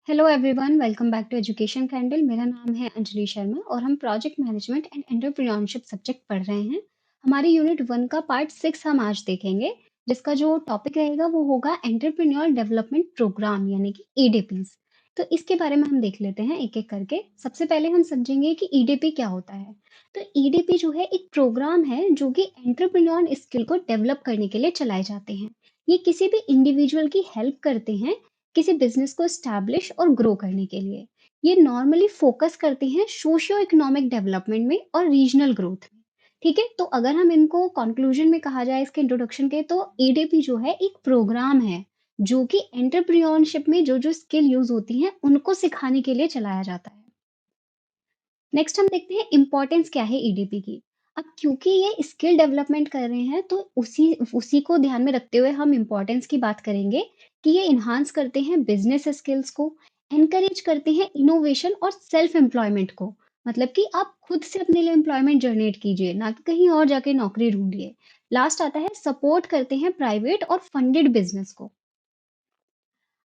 Hello everyone, welcome back to education candle. मेरा नाम है अंजलि शर्मा और हम project management and entrepreneurship subject पढ़ रहे हैं। हमारे यूनिट वन का पार्ट 6 हम आज देखेंगे, जिसका जो टॉपिक रहेगा वो होगा एंटरप्रेन्योर डेवलपमेंट प्रोग्राम यानी कि ईडीपीज। तो इसके बारे में हम देख लेते हैं एक एक करके। सबसे पहले हम समझेंगे कि ईडीपी क्या होता है। तो ईडीपी जो है एक प्रोग्राम है जो कि एंटरप्रेन्योर स्किल को डेवलप करने के लिए चलाए जाते हैं। ये किसी भी इंडिविजुअल की हेल्प करते हैं किसी बिजनेस को स्टैब्लिश और ग्रो करने के लिए। ये नॉर्मली फोकस करते हैं सोशियो इकोनॉमिक डेवलपमेंट में और रीजनल ग्रोथ में। ठीक है, तो अगर हम इनको कंक्लूजन में कहा जाए इसके इंट्रोडक्शन के, तो ईडीपी जो है एक प्रोग्राम है जो कि एंटरप्रेन्योरशिप में जो जो स्किल यूज होती हैं उनको सिखाने के लिए चलाया जाता है। नेक्स्ट हम देखते हैं इम्पोर्टेंस क्या है ईडीपी की। अब क्योंकि ये स्किल डेवलपमेंट कर रहे हैं तो उसी उसी को ध्यान में रखते हुए हम इम्पोर्टेंस की बात करेंगे कि ये इन्हांस करते हैं बिजनेस स्किल्स को, एनकरेज करते हैं इनोवेशन और सेल्फ एम्प्लॉयमेंट को। मतलब कि आप खुद से अपने लिए एम्प्लॉयमेंट जनरेट कीजिए, ना कि कहीं और जाके नौकरी ढूंढिए। लास्ट आता है सपोर्ट करते हैं प्राइवेट और फंडेड बिजनेस को।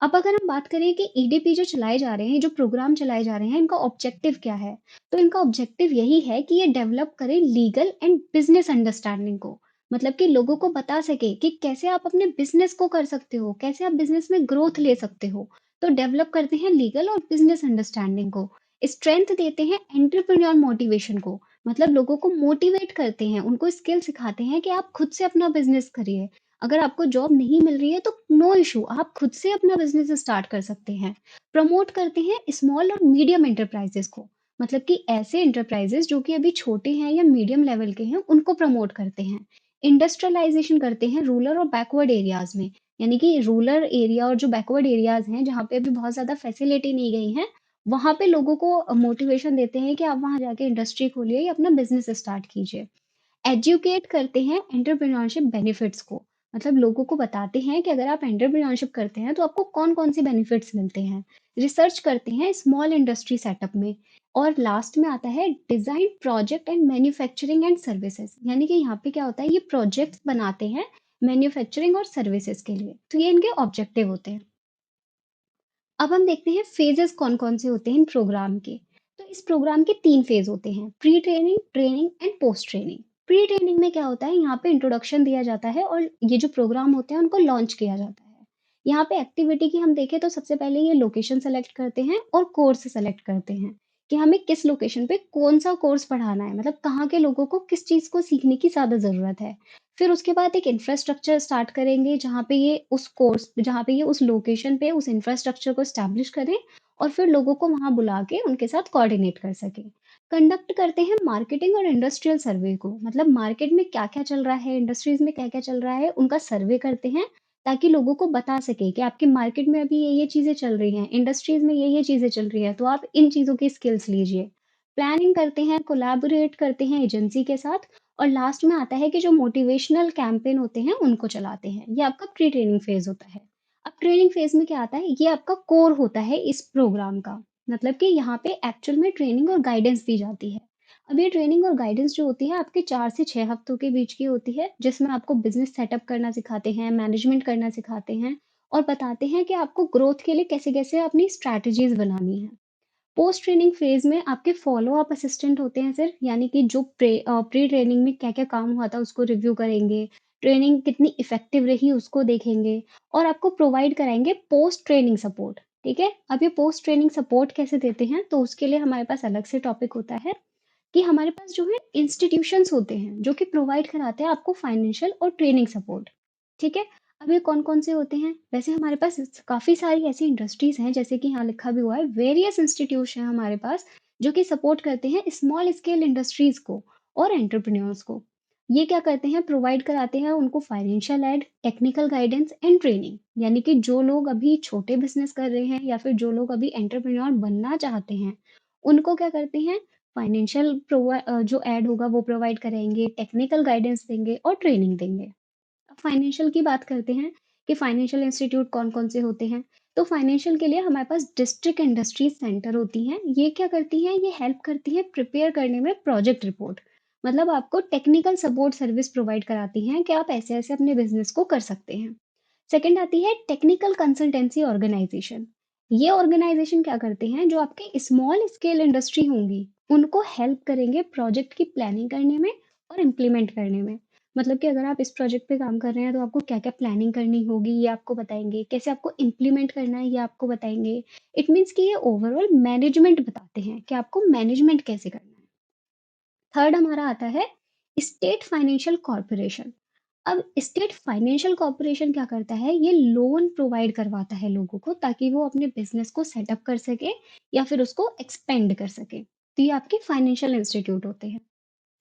अब अगर हम बात करें कि ईडीपी जो चलाए जा रहे हैं, जो प्रोग्राम चलाए जा रहे हैं, इनका ऑब्जेक्टिव क्या है? तो इनका ऑब्जेक्टिव यही है कि ये डेवलप करें लीगल एंड बिजनेस अंडरस्टैंडिंग को। मतलब कि लोगों को बता सके कि कैसे आप अपने बिजनेस को कर सकते हो, कैसे आप बिजनेस में ग्रोथ ले सकते हो। तो डेवलप करते हैं लीगल और बिजनेस अंडरस्टैंडिंग को। स्ट्रेंथ देते हैं एंटरप्रेन्योर मोटिवेशन को। मतलब लोगों को मोटिवेट करते हैं, उनको स्किल सिखाते हैं कि आप खुद से अपना बिजनेस करिए। अगर आपको जॉब नहीं मिल रही है तो नो इशू, आप खुद से अपना बिजनेस स्टार्ट कर सकते हैं। प्रमोट करते हैं स्मॉल और मीडियम एंटरप्राइजेस को। मतलब कि ऐसे एंटरप्राइजेस जो कि अभी छोटे हैं या मीडियम लेवल के हैं उनको प्रमोट करते हैं। इंडस्ट्रियलाइजेशन करते हैं रूरल और बैकवर्ड एरियाज में। यानी कि रूरल एरिया और जो बैकवर्ड एरियाज हैं जहाँ पे अभी बहुत ज्यादा फैसिलिटी नहीं गई है, वहां पे लोगों को मोटिवेशन देते हैं कि आप वहां जाके इंडस्ट्री खोलिए या अपना बिजनेस स्टार्ट कीजिए। एजुकेट करते हैं एंटरप्रेन्योरशिप बेनिफिट्स को। मतलब लोगों को बताते हैं कि अगर आप एंटरप्रेन्योरशिप करते हैं तो आपको कौन कौन से बेनिफिट्स मिलते हैं। रिसर्च करते हैं स्मॉल इंडस्ट्री सेटअप में। और लास्ट में आता है design project and manufacturing and services. यानी कि यहाँ पे क्या होता है, ये प्रोजेक्ट्स बनाते हैं मैन्युफैक्चरिंग और सर्विसेज के लिए। तो ये इनके ऑब्जेक्टिव होते हैं। अब हम देखते हैं फेजेस कौन कौन से होते हैं इन प्रोग्राम के। तो इस प्रोग्राम के 3 फेज होते हैं, pre training, training and post training. Pre training में क्या होता है, यहाँ पे इंट्रोडक्शन दिया जाता है और ये जो प्रोग्राम होते हैं उनको लॉन्च किया जाता है। यहाँ पे एक्टिविटी की हम देखें तो सबसे पहले ये लोकेशन सेलेक्ट करते हैं और कोर्स सेलेक्ट करते हैं कि हमें किस लोकेशन पे कौन सा कोर्स पढ़ाना है, मतलब कहाँ के लोगों को किस चीज को सीखने की ज्यादा जरूरत है। फिर उसके बाद एक इंफ्रास्ट्रक्चर स्टार्ट करेंगे जहाँ पे ये उस लोकेशन पे उस इंफ्रास्ट्रक्चर को स्टैब्लिश करें और फिर लोगों को वहां बुला के उनके साथ कोऑर्डिनेट कर सके। कंडक्ट करते हैं मार्केटिंग और इंडस्ट्रियल सर्वे को। मतलब मार्केट में क्या क्या चल रहा है, इंडस्ट्रीज में क्या क्या चल रहा है, उनका सर्वे करते हैं ताकि लोगों को बता सके कि आपके मार्केट में अभी ये चीजें चल रही हैं, इंडस्ट्रीज में ये चीजें चल रही है, तो आप इन चीजों की स्किल्स लीजिए। प्लानिंग करते हैं, कोलैबोरेट करते हैं एजेंसी के साथ। और लास्ट में आता है कि जो मोटिवेशनल कैंपेन होते हैं उनको चलाते हैं। ये आपका प्री ट्रेनिंग फेज होता है। अब ट्रेनिंग फेज में क्या आता है, ये आपका कोर होता है इस प्रोग्राम का। मतलब कि यहाँ पे एक्चुअल में ट्रेनिंग और गाइडेंस दी जाती है। अब ये ट्रेनिंग और गाइडेंस जो होती है आपके 4 से 6 हफ्तों के बीच की होती है, जिसमें आपको बिजनेस सेटअप करना सिखाते हैं, मैनेजमेंट करना सिखाते हैं और बताते हैं कि आपको ग्रोथ के लिए कैसे कैसे अपनी स्ट्रैटेजीज बनानी है। पोस्ट ट्रेनिंग फेज में आपके फॉलो अप असिस्टेंट होते हैं सिर्फ, यानी कि जो प्री ट्रेनिंग में क्या क्या काम हुआ था उसको रिव्यू करेंगे, ट्रेनिंग कितनी इफेक्टिव रही उसको देखेंगे और आपको प्रोवाइड कराएंगे पोस्ट ट्रेनिंग सपोर्ट। ठीक है, अब ये पोस्ट ट्रेनिंग सपोर्ट कैसे देते हैं, तो उसके लिए हमारे पास अलग से टॉपिक होता है कि हमारे पास जो है इंस्टीट्यूशंस होते हैं जो कि प्रोवाइड कराते हैं आपको फाइनेंशियल और ट्रेनिंग सपोर्ट। ठीक है, अब ये कौन कौन से होते हैं, वैसे हमारे पास काफी सारी ऐसी इंडस्ट्रीज हैं, जैसे कि यहाँ लिखा भी हुआ है वेरियस इंस्टीट्यूट हैं हमारे पास जो कि सपोर्ट करते हैं स्मॉल स्केल इंडस्ट्रीज को और एंटरप्रेन्योर्स को। ये क्या करते हैं, प्रोवाइड कराते हैं उनको financial aid, technical guidance and training. यानी कि जो लोग अभी छोटे बिजनेस कर रहे हैं या फिर जो लोग अभी एंटरप्रेन्योर बनना चाहते हैं, उनको क्या करते हैं, फाइनेंशियल जो ऐड होगा वो प्रोवाइड करेंगे, टेक्निकल गाइडेंस देंगे और ट्रेनिंग देंगे। अब फाइनेंशियल की बात करते हैं कि फाइनेंशियल इंस्टीट्यूट कौन कौन से होते हैं। तो फाइनेंशियल के लिए हमारे पास डिस्ट्रिक्ट इंडस्ट्रीज सेंटर होती हैं। ये क्या करती हैं, ये हेल्प करती हैं प्रिपेयर करने में प्रोजेक्ट रिपोर्ट। मतलब आपको टेक्निकल सपोर्ट सर्विस प्रोवाइड कराती हैं कि आप ऐसे ऐसे अपने बिजनेस को कर सकते हैं। सेकंड आती है टेक्निकल कंसल्टेंसी ऑर्गेनाइजेशन। ये ऑर्गेनाइजेशन क्या करते हैं, जो आपके स्मॉल स्केल इंडस्ट्री होंगी, उनको हेल्प करेंगे प्रोजेक्ट की प्लानिंग करने में और इम्प्लीमेंट करने में। मतलब कि अगर आप इस प्रोजेक्ट पे काम कर रहे हैं, तो आपको क्या-क्या प्लानिंग करनी होगी, ये आपको बताएँगे। कैसे आपको इम्प्लीमेंट करना है, ये आपको बताएँगे। इट मीन्स कि ये ओवरऑल मैनेजमेंट बताते हैं कि आपको मैनेजमेंट कैसे करना है। थर्ड हमारा आता है स्टेट फाइनेंशियल कॉर्पोरेशन। अब स्टेट फाइनेंशियल कॉर्पोरेशन क्या करता है, ये लोन प्रोवाइड करवाता है लोगों को, ताकि वो अपने बिजनेस को सेटअप कर सके या फिर उसको एक्सपेंड कर सके। तो ये आपके फाइनेंशियल इंस्टीट्यूट होते हैं।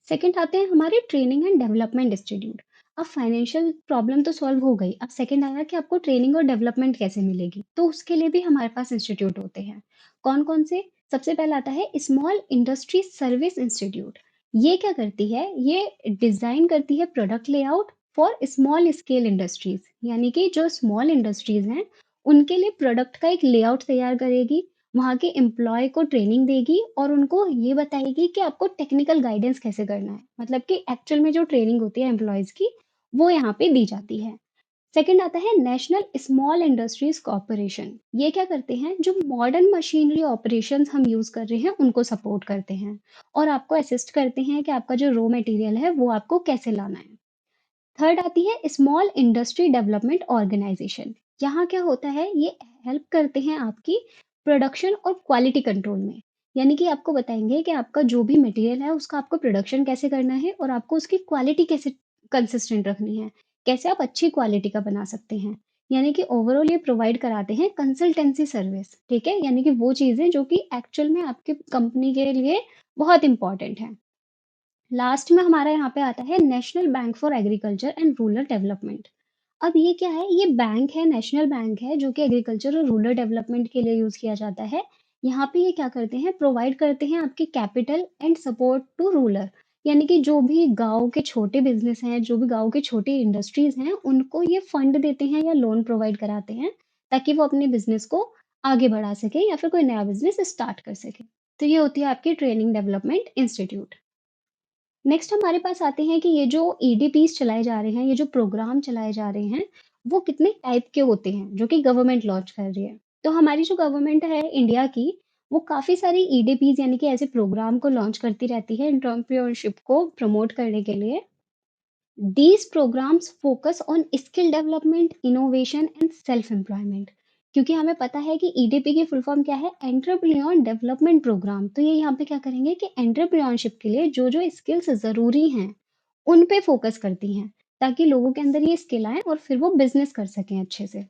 सेकंड आते हैं हमारे ट्रेनिंग एंड डेवलपमेंट इंस्टीट्यूट। अब फाइनेंशियल प्रॉब्लम तो सॉल्व हो गई, अब सेकंड आया कि आपको ट्रेनिंग और डेवलपमेंट कैसे मिलेगी, तो उसके लिए भी हमारे पास इंस्टीट्यूट होते हैं। कौन कौन से? सबसे पहला आता है स्मॉल इंडस्ट्री सर्विस इंस्टीट्यूट। ये क्या करती है, ये डिजाइन करती है product layout for small scale industries, यानी कि जो स्मॉल इंडस्ट्रीज हैं, उनके लिए प्रोडक्ट का एक लेआउट तैयार करेगी, वहाँ के एम्प्लॉय को ट्रेनिंग देगी और उनको ये बताएगी कि आपको टेक्निकल गाइडेंस कैसे करना है। मतलब कि एक्चुअल में जो ट्रेनिंग होती है एम्प्लॉयज़ की, वो यहाँ पे दी जाती है। सेकंड आता है नेशनल स्मॉल इंडस्ट्रीज कॉर्पोरेशन। ये क्या करते हैं, जो मॉडर्न मशीनरी ऑपरेशंस हम यूज़ कर रहे हैं, उनको सपोर्ट करते हैं और आपको असिस्ट करते हैं कि आपका जो रॉ मटेरियल है, वो आपको कैसे लाना है। थर्ड आती है स्मॉल इंडस्ट्री डेवलपमेंट ऑर्गेनाइजेशन। यहाँ क्या होता है, ये हेल्प करते हैं आपकी प्रोडक्शन और क्वालिटी कंट्रोल में। यानी कि आपको बताएंगे कि आपका जो भी मटेरियल है, उसका आपको प्रोडक्शन कैसे करना है और आपको उसकी क्वालिटी कैसे कंसिस्टेंट रखनी है, कैसे आप अच्छी क्वालिटी का बना सकते हैं। यानी कि ओवरऑल ये प्रोवाइड कराते हैं कंसल्टेंसी सर्विस, ठीक है, यानी कि वो चीज़ें जो कि एक्चुअल में आपके कंपनी के लिए बहुत इंपॉर्टेंट है। लास्ट में हमारा यहाँ पे आता है national bank for agriculture and rural development. अब ये क्या है, ये बैंक है, नेशनल बैंक है, जो कि एग्रीकल्चर और रूरल डेवलपमेंट के लिए यूज किया जाता है। यहाँ पे ये क्या करते हैं, प्रोवाइड करते हैं आपके capital and support to rural. यानी कि जो भी गांव के छोटे बिजनेस हैं, जो भी गांव के छोटी इंडस्ट्रीज हैं, उनको ये फंड देते हैं या लोन प्रोवाइड कराते हैं, ताकि वो अपने बिजनेस को आगे बढ़ा सके या फिर कोई नया बिजनेस स्टार्ट कर सके। तो ये होती है आपकी ट्रेनिंग डेवलपमेंट इंस्टीट्यूट। नेक्स्ट हमारे पास आते हैं कि ये जो ईडीपीस चलाए जा रहे हैं, ये जो प्रोग्राम चलाए जा रहे हैं, वो कितने टाइप के होते हैं, जो कि गवर्नमेंट लॉन्च कर रही है। तो हमारी जो गवर्नमेंट है इंडिया की, वो काफ़ी सारी ईडीपीस यानी कि ऐसे प्रोग्राम को लॉन्च करती रहती है एंटरप्रेन्योरशिप को प्रमोट करने के लिए। These programs focus on skill development, innovation and self employment। क्योंकि हमें पता है कि ईडीपी की फुल फॉर्म क्या है, एंटरप्रेन्योर डेवलपमेंट प्रोग्राम। तो ये यहाँ पे क्या करेंगे कि एंटरप्रेन्योरशिप के लिए जो जो स्किल्स जरूरी हैं, उन पे फोकस करती हैं, ताकि लोगों के अंदर ये स्किल आए और फिर वो बिजनेस कर सकें अच्छे से।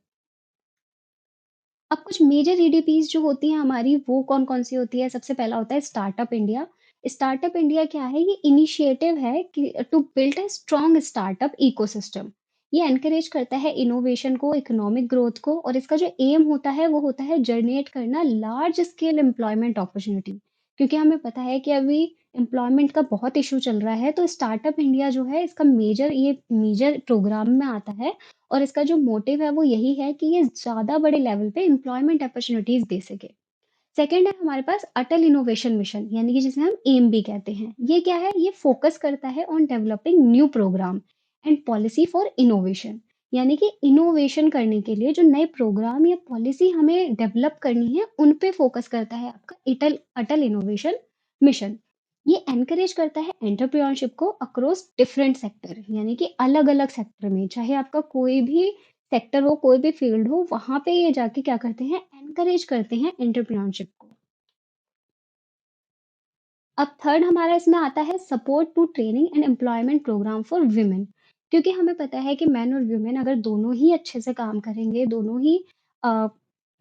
अब कुछ मेजर ईडीपीज जो होती हैं हमारी, वो कौन कौन सी होती है? सबसे पहला होता है स्टार्टअप इंडिया। स्टार्टअप इंडिया क्या है, ये इनिशिएटिव है कि to build a strong startup ecosystem. ये एनकरेज करता है इनोवेशन को, इकोनॉमिक ग्रोथ को, और इसका जो एम होता है, वो होता है जनरेट करना लार्ज स्केल एम्प्लॉयमेंट अपॉर्चुनिटी। क्योंकि हमें पता है कि अभी एम्प्लॉयमेंट का बहुत इशू चल रहा है, तो स्टार्टअप इंडिया जो है, इसका मेजर प्रोग्राम में आता है। और इसका जो मोटिव है, वो यही है कि ये ज़्यादा बड़े लेवल पे एम्प्लॉयमेंट अपॉर्चुनिटीज़ दे सके। सेकंड है हमारे पास अटल इनोवेशन मिशन, यानी कि जिसे हम एम भी कहते हैं। ये क्या है, ये फोकस करता है on developing new program and policy for innovation. यानी कि इनोवेशन करने के लिए जो नए प्रोग्राम या पॉलिसी हमें डेवलप करनी है, उन पे फोकस करता है आपका अटल अटल इनोवेशन मिशन। ये एनकरेज करता है एंटरप्रेन्योरशिप को अक्रॉस डिफरेंट सेक्टर, यानी कि अलग अलग सेक्टर में, चाहे आपका कोई भी सेक्टर हो, कोई भी फील्ड हो, वहां पे ये जाके क्या करते हैं, एनकरेज करते हैं एंटरप्रेन्योरशिप को। अब थर्ड हमारा इसमें आता है support to training and employment program for women. क्योंकि हमें पता है कि मैन और वुमेन अगर दोनों ही अच्छे से काम करेंगे, दोनों ही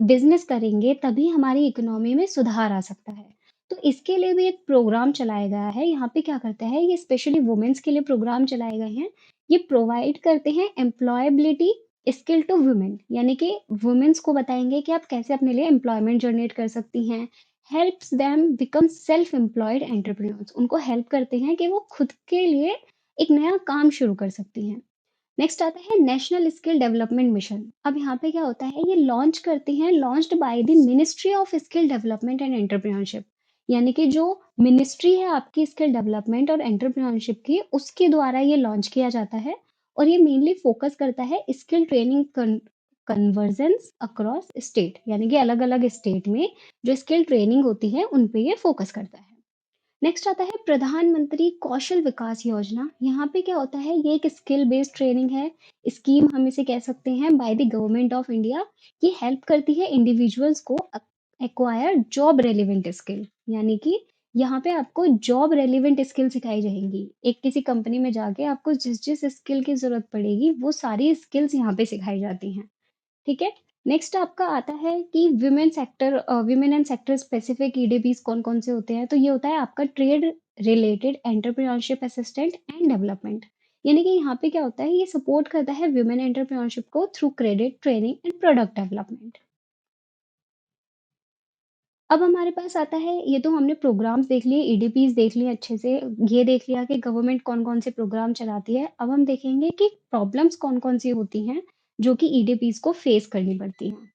बिजनेस करेंगे, तभी हमारी इकोनॉमी में सुधार आ सकता है। तो इसके लिए भी एक प्रोग्राम चलाया गया है। यहाँ पे क्या करता है, ये स्पेशली वुमेन्स के लिए प्रोग्राम चलाए गए हैं। ये प्रोवाइड करते हैं एम्प्लॉयबिलिटी स्किल टू वुमेन, यानी कि वुमेन्स को बताएंगे कि आप कैसे अपने लिए एम्प्लॉयमेंट जनरेट कर सकती हैं। Helps them become self employed entrepreneurs, उनको हेल्प करते हैं कि वो खुद के लिए एक नया काम शुरू कर सकती हैं। नेक्स्ट आता है नेशनल स्किल डेवलपमेंट मिशन। अब यहाँ पे क्या होता है, ये लॉन्च करते हैं, launched by the ministry of skill development and entrepreneurship. यानी कि जो मिनिस्ट्री है आपकी स्किल डेवलपमेंट और एंटरप्रेन्योरशिप की, उसके द्वारा ये लॉन्च किया जाता है। और ये मेनली फोकस करता है skill training convergence across state, यानी कि अलग-अलग स्टेट में जो स्किल ट्रेनिंग होती है, उन पे ये फोकस करता है। नेक्स्ट आता है प्रधानमंत्री कौशल विकास योजना। यहाँ पे क्या होता है, ये एक स्किल बेस्ड ट्रेनिंग है। स्कीम हम इसे कह सकते हैं by the government of India. ये हेल्प करती है इंडिविजुअल्स को एक्वायर जॉब रेलिवेंट स्किल, यानी कि यहाँ पे आपको जॉब रेलिवेंट स्किल सिखाई जाएंगी। एक किसी कंपनी में जाके आपको जिस जिस स्किल की जरूरत पड़ेगी वो सारी स्किल्स यहाँ पे सिखाई जाती हैं। ठीक है। नेक्स्ट आपका आता है कि विमेन एंड सेक्टर स्पेसिफिक ईडीपीज कौन कौन से होते हैं। तो ये होता है आपका trade related entrepreneurship assistant and development, यानी कि यहाँ पे क्या होता है, ये सपोर्ट करता है विमेन एंटरप्रेन्योरशिप को through credit training and product development. अब हमारे पास आता है, ये तो हमने प्रोग्राम्स देख लिए, ईडीपीज देख लिए अच्छे से। ये देख लिया कि गवर्नमेंट कौन कौन से प्रोग्राम चलाती है। अब हम देखेंगे कि प्रॉब्लम्स कौन कौन सी होती हैं जो कि ईडीपीज को फेस करनी पड़ती हैं।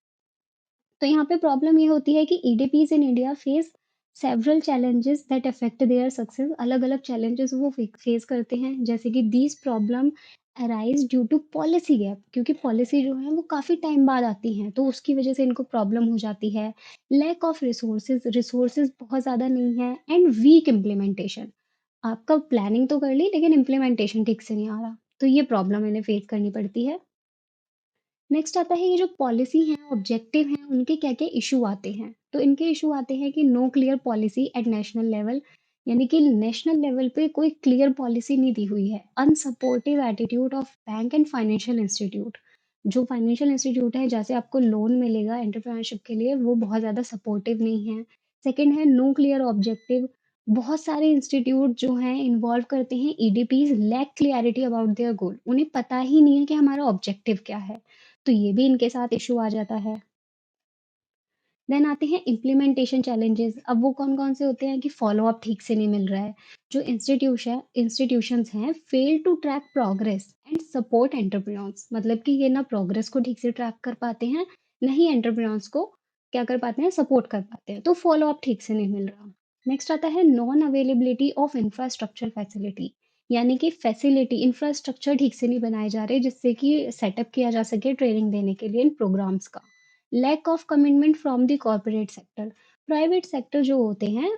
तो यहाँ पे प्रॉब्लम ये होती है कि EDPs in India face several challenges that affect their success. अलग अलग चैलेंजेस वो फेस करते हैं, जैसे कि these problem arise due to policy gap, क्योंकि पॉलिसी जो है वो काफ़ी टाइम बाद आती हैं, तो उसकी वजह से इनको प्रॉब्लम हो जाती है। लैक ऑफ रिसोर्सेज, रिसोर्सेज बहुत ज़्यादा नहीं है, एंड वीक इम्प्लीमेंटेशन। आपका प्लानिंग तो कर ली लेकिन इम्प्लीमेंटेशन ठीक से नहीं आ रहा, तो ये प्रॉब्लम इन्हें फेस करनी पड़ती है। नेक्स्ट आता है, ये जो पॉलिसी हैं, ऑब्जेक्टिव हैं, उनके क्या-क्या इश्यू आते हैं। तो इनके इश्यू आते हैं कि no clear policy at national level, यानी कि नेशनल लेवल पे कोई क्लियर पॉलिसी नहीं दी हुई है। Unsupportive attitude of bank and financial institute, जो फाइनेंशियल इंस्टीट्यूट है जैसे आपको लोन मिलेगा एंटरप्रेन्योरशिप के लिए, वो बहुत ज़्यादा सपोर्टिव नहीं है। सेकंड है नो क्लियर ऑब्जेक्टिव। बहुत सारे इंस्टीट्यूट जो हैं इन्वॉल्व करते हैं EDPs, lack clarity about their goal. उन्हें पता ही नहीं है कि हमारा ऑब्जेक्टिव क्या है, तो ये भी इनके साथ इश्यू आ जाता है। देन आते हैं इम्प्लीमेंटेशन चैलेंजेस। अब वो कौन-कौन से होते हैं कि फॉलो अप ठीक से नहीं मिल रहा है। जो इंस्टीट्यूशंस हैं fail to track progress and support entrepreneurs, मतलब कि ये ना प्रोग्रेस को ठीक से ट्रैक कर पाते हैं, ना ही एंटरप्रेन्योर्स को क्या कर पाते हैं, सपोर्ट कर पाते हैं। तो फॉलो अप ठीक से नहीं मिल रहा। नेक्स्ट आता है non availability of infrastructure facility, यानी कि फैसिलिटी इंफ्रास्ट्रक्चर ठीक से नहीं बनाए जा रहे जिससे कि सेटअप किया जा सके ट्रेनिंग देने के लिए इन प्रोग्राम्स का। Lack of commitment from the corporate sector, private sector जो होते हैं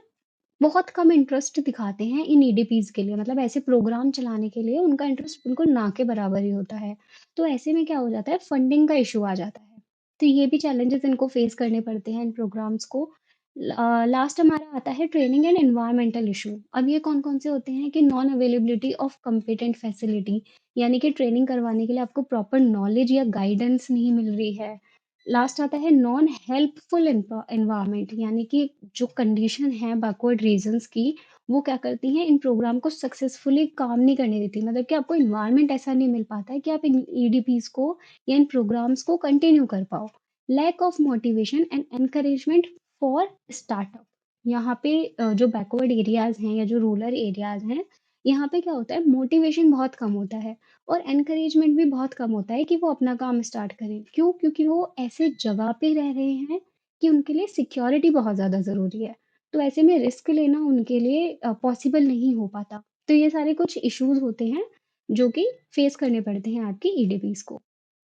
बहुत कम इंटरेस्ट दिखाते हैं इन ईडीपीज के लिए, मतलब ऐसे प्रोग्राम चलाने के लिए उनका इंटरेस्ट बिल्कुल ना के बराबर ही होता है। तो ऐसे में क्या हो जाता है, फंडिंग का इशू आ जाता है। तो ये भी चैलेंजेस इनको फेस करने पड़ते हैं इन प्रोग्राम्स को। लास्ट हमारा आता है ट्रेनिंग एंड एनवायरमेंटल इशू। अब ये कौन कौन से होते हैं कि non availability of competent facility, यानी कि ट्रेनिंग करवाने के लिए आपको प्रॉपर नॉलेज या गाइडेंस नहीं मिल रही है। लास्ट आता है नॉन हेल्पफुल एनवायरनमेंट, यानी कि जो कंडीशन है बैकवर्ड रीजन्स की, वो क्या करती हैं इन प्रोग्राम को सक्सेसफुली काम नहीं करने देती, मतलब कि आपको इन्वायरमेंट ऐसा नहीं मिल पाता है कि आप इन ईडीपीज को या इन प्रोग्राम्स को कंटिन्यू कर पाओ। Lack of motivation and encouragement for startup. यहाँ पे जो बैकवर्ड एरियाज हैं या जो रूरल एरियाज हैं, यहाँ पे क्या होता है, मोटिवेशन बहुत कम होता है और एनकरेजमेंट भी बहुत कम होता है कि वो अपना काम स्टार्ट करें। क्यों? क्योंकि वो ऐसे जगह पे रह रहे हैं कि उनके लिए सिक्योरिटी बहुत ज़्यादा ज़रूरी है। तो ऐसे में रिस्क लेना उनके लिए पॉसिबल नहीं हो पाता। तो ये सारे कुछ इश्यूज़ होते हैं जो कि फेस करने पड़ते हैं आपकी ईडीपीज़ को।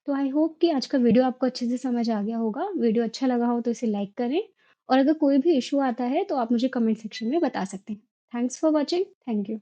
तो आई होप कि आज का वीडियो आपको अच्छे से समझ आ गया होगा। वीडियो अच्छा लगा हो तो इसे लाइक करें और अगर कोई भी इश्यू आता है तो आप मुझे कमेंट सेक्शन में बता सकते हैं। Thanks for watching. Thank you.